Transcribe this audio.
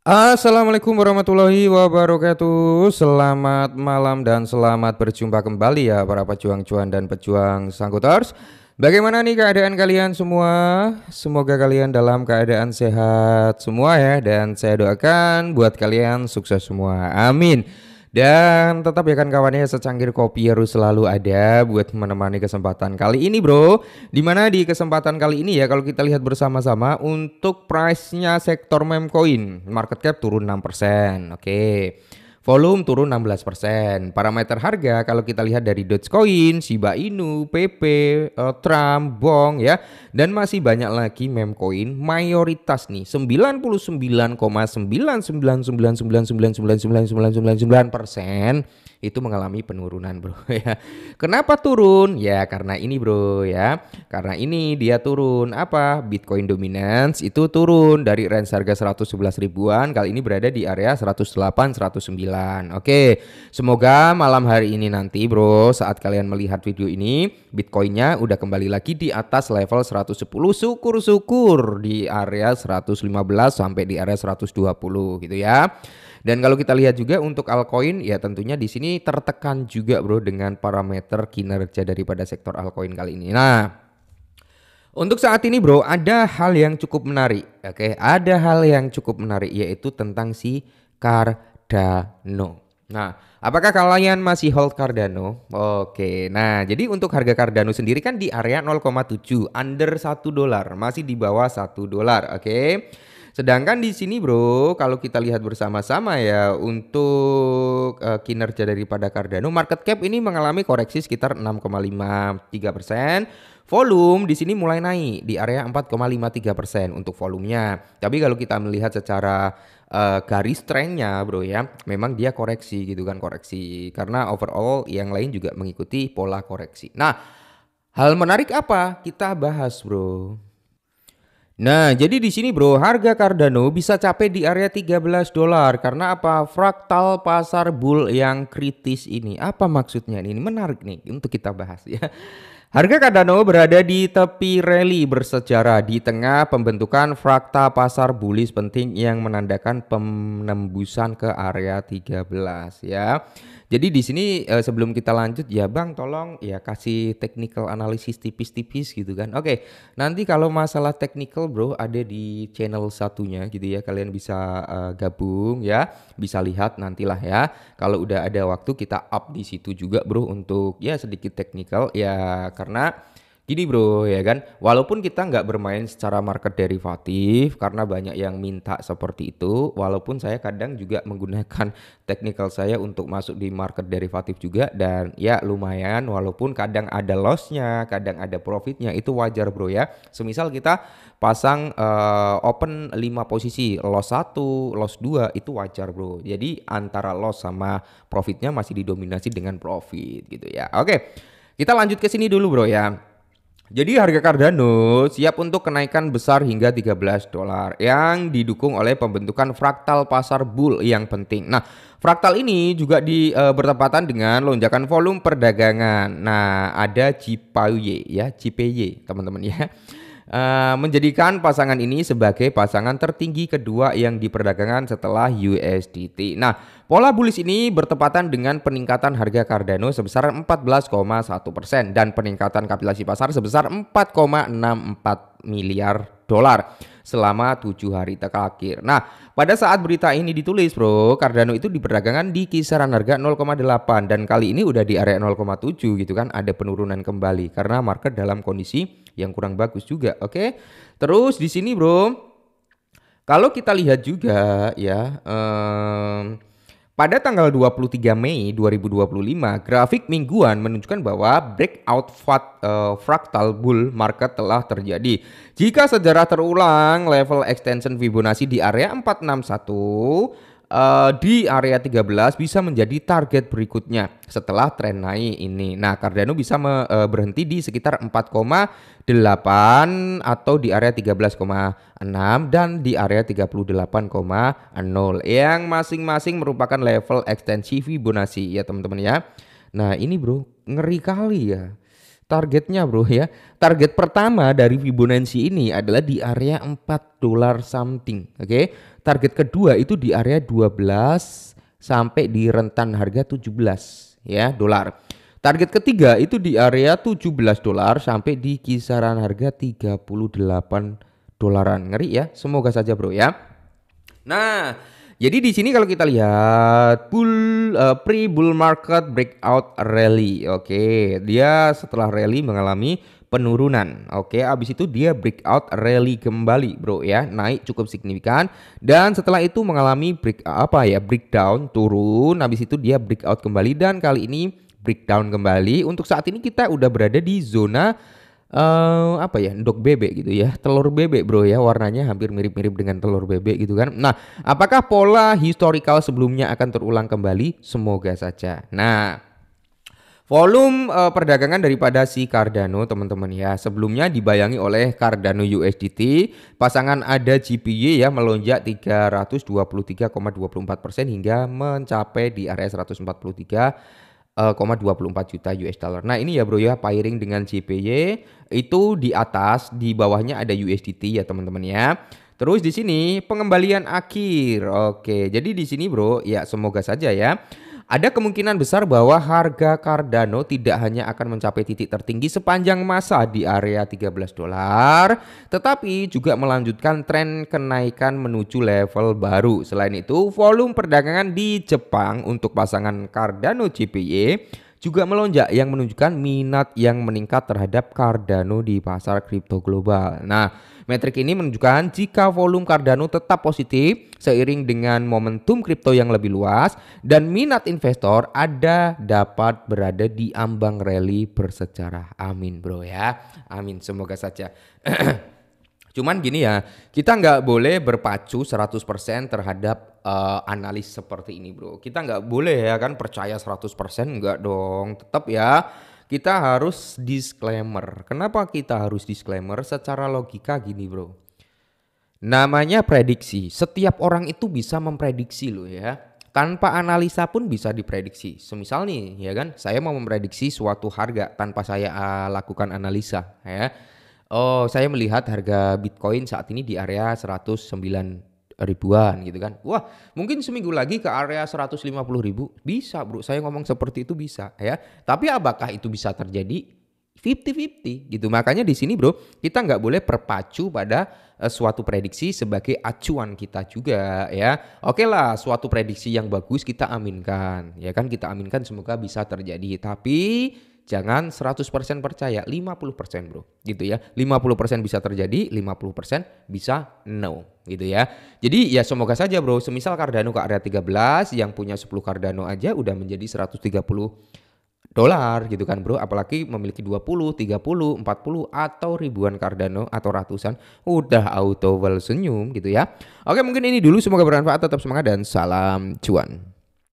Assalamualaikum warahmatullahi wabarakatuh. Selamat malam dan selamat berjumpa kembali ya para pejuang cuan dan pejuang sangkuters. Bagaimana nih keadaan kalian semua? Semoga kalian dalam keadaan sehat semua ya, dan saya doakan buat kalian sukses semua. Amin. Dan tetap ya kan kawannya, secangkir kopi harus selalu ada buat menemani kesempatan kali ini bro. Dimana di kesempatan kali ini ya, kalau kita lihat bersama-sama untuk price-nya sektor meme coin, market cap turun 6%. Oke. Volume turun 16%. Parameter harga kalau kita lihat dari Dogecoin, Shiba Inu, PP, Trump, Bong ya, dan masih banyak lagi meme coin, mayoritas nih 99,99999999999% itu mengalami penurunan bro ya. Kenapa turun? Ya karena ini bro ya. Karena ini dia turun apa? Bitcoin dominance itu turun dari range harga 111 ribuan, kali ini berada di area 108 109. Oke, semoga malam hari ini nanti bro, saat kalian melihat video ini, Bitcoinnya udah kembali lagi di atas level 110, syukur-syukur di area 115 sampai di area 120 gitu ya. Dan kalau kita lihat juga untuk altcoin ya, tentunya di sini tertekan juga bro dengan parameter kinerja daripada sektor altcoin kali ini. Nah, untuk saat ini bro, ada hal yang cukup menarik. Oke, ada hal yang cukup menarik yaitu tentang si Cardano. Nah, apakah kalian masih hold Cardano? Oke, nah jadi untuk harga Cardano sendiri kan di area 0,7, under $1, masih di bawah $1. Oke. Sedangkan di sini bro, kalau kita lihat bersama-sama ya, untuk kinerja daripada Cardano, market cap ini mengalami koreksi sekitar 6,53%. Volume di sini mulai naik di area 4,53% untuk volumenya. Tapi kalau kita melihat secara garis trendnya bro ya, memang dia koreksi gitu kan, koreksi karena overall yang lain juga mengikuti pola koreksi. Nah, hal menarik apa? Kita bahas bro. Nah, jadi di sini bro, harga Cardano bisa capai di area $13 karena apa? Fraktal pasar bull yang kritis ini. Apa maksudnya? Ini menarik nih untuk kita bahas ya. Harga Cardano berada di tepi rally bersejarah di tengah pembentukan fraktal pasar bullish penting yang menandakan penembusan ke area 13 ya. Jadi di sini sebelum kita lanjut ya Bang, tolong ya kasih technical analisis tipis-tipis gitu kan. Oke, nanti kalau masalah technical bro ada di channel satunya gitu ya. Kalian bisa gabung ya, bisa lihat nantilah ya. Kalau udah ada waktu kita up di situ juga bro untuk ya sedikit technical ya, karena gini bro ya kan, walaupun kita nggak bermain secara market derivatif karena banyak yang minta seperti itu, walaupun saya kadang juga menggunakan technical saya untuk masuk di market derivatif juga, dan ya lumayan walaupun kadang ada lossnya, kadang ada profitnya, itu wajar bro ya. Semisal kita pasang open 5 posisi, loss 1, loss 2, itu wajar bro. Jadi antara loss sama profitnya masih didominasi dengan profit gitu ya. Oke, kita lanjut ke sini dulu bro ya. Jadi harga Cardano siap untuk kenaikan besar hingga $13 yang didukung oleh pembentukan fraktal pasar bull yang penting. Nah, fraktal ini juga bertepatan dengan lonjakan volume perdagangan. Nah, ada JPY ya, JPY teman-teman ya. Menjadikan pasangan ini sebagai pasangan tertinggi kedua yang diperdagangkan setelah USDT. Nah, pola bullish ini bertepatan dengan peningkatan harga Cardano sebesar 14,1% dan peningkatan kapitalisasi pasar sebesar 4,64 miliar dolar selama 7 hari terakhir. Nah, pada saat berita ini ditulis bro, Cardano itu diperdagangkan di kisaran harga 0,8 dan kali ini udah di area 0,7 gitu kan, ada penurunan kembali karena market dalam kondisi yang kurang bagus juga. Oke. Terus di sini bro, kalau kita lihat juga ya, pada tanggal 23 Mei 2025, grafik mingguan menunjukkan bahwa breakout fractal bull market telah terjadi. Jika sejarah terulang, level extension Fibonacci di area 461 di area 13 bisa menjadi target berikutnya setelah tren naik ini. Nah, Cardano bisa berhenti di sekitar 4,8 atau di area 13,6 dan di area 38,0 yang masing-masing merupakan level ekstensi Fibonacci ya teman-teman ya. Nah, ini bro, ngeri kali ya. targetnya bro ya. Target pertama dari Fibonacci ini adalah di area 4 dolar something. Oke. Target kedua itu di area 12 sampai di rentan harga 17 ya dolar. Target ketiga itu di area 17 dolar sampai di kisaran harga 38 dolaran. Ngeri ya. Semoga saja bro ya. Nah, jadi di sini kalau kita lihat pre-bull market breakout rally. Oke, dia setelah rally mengalami penurunan. Oke, habis itu dia breakout rally kembali, bro ya, naik cukup signifikan dan setelah itu mengalami breakdown, turun. Habis itu dia breakout kembali dan kali ini breakdown kembali. Untuk saat ini kita udah berada di zona endok bebek gitu ya, telur bebek bro ya, warnanya hampir mirip-mirip dengan telur bebek gitu kan. Nah, apakah pola historical sebelumnya akan terulang kembali? Semoga saja. Nah, volume perdagangan daripada si Cardano teman-teman ya, sebelumnya dibayangi oleh Cardano USDT, pasangan ADA JPY ya melonjak 323,24% hingga mencapai di area 143,24 juta US dollar. Nah ini ya bro ya, pairing dengan JPY itu di atas, di bawahnya ada USDT ya teman-teman ya. Terus di sini pengembalian akhir. Oke, jadi di sini bro ya, semoga saja ya. Ada kemungkinan besar bahwa harga Cardano tidak hanya akan mencapai titik tertinggi sepanjang masa di area 13 dolar, tetapi juga melanjutkan tren kenaikan menuju level baru. Selain itu, volume perdagangan di Jepang untuk pasangan Cardano JPY juga melonjak yang menunjukkan minat yang meningkat terhadap Cardano di pasar kripto global. Nah, metrik ini menunjukkan jika volume Cardano tetap positif seiring dengan momentum kripto yang lebih luas dan minat investor ada dapat berada di ambang rally bersejarah. Amin bro ya. Amin, semoga saja. Cuman gini ya, kita nggak boleh berpacu 100% terhadap analis seperti ini bro. Kita nggak boleh ya kan percaya 100%, nggak dong. Tetap ya, kita harus disclaimer. Kenapa kita harus disclaimer? Secara logika gini bro. Namanya prediksi. Setiap orang itu bisa memprediksi loh ya. Tanpa analisa pun bisa diprediksi. Semisal nih ya kan, saya mau memprediksi suatu harga tanpa saya lakukan analisa ya. Oh, saya melihat harga Bitcoin saat ini di area 109 ribuan gitu kan. Wah, mungkin seminggu lagi ke area 150 ribu. Bisa bro, saya ngomong seperti itu bisa ya. Tapi apakah itu bisa terjadi? 50-50 gitu. Makanya di sini bro, kita nggak boleh berpacu pada suatu prediksi sebagai acuan kita juga ya. Oke lah, suatu prediksi yang bagus kita aminkan. Ya kan, kita aminkan semoga bisa terjadi. Tapi jangan 100% percaya, 50% bro gitu ya. 50% bisa terjadi, 50% bisa no gitu ya. Jadi ya semoga saja bro, semisal Cardano ke area 13, yang punya 10 Cardano aja udah menjadi 130 dolar gitu kan bro. Apalagi memiliki 20, 30, 40 atau ribuan Cardano atau ratusan, udah auto senyum gitu ya. Oke, mungkin ini dulu, semoga bermanfaat, tetap semangat dan salam cuan.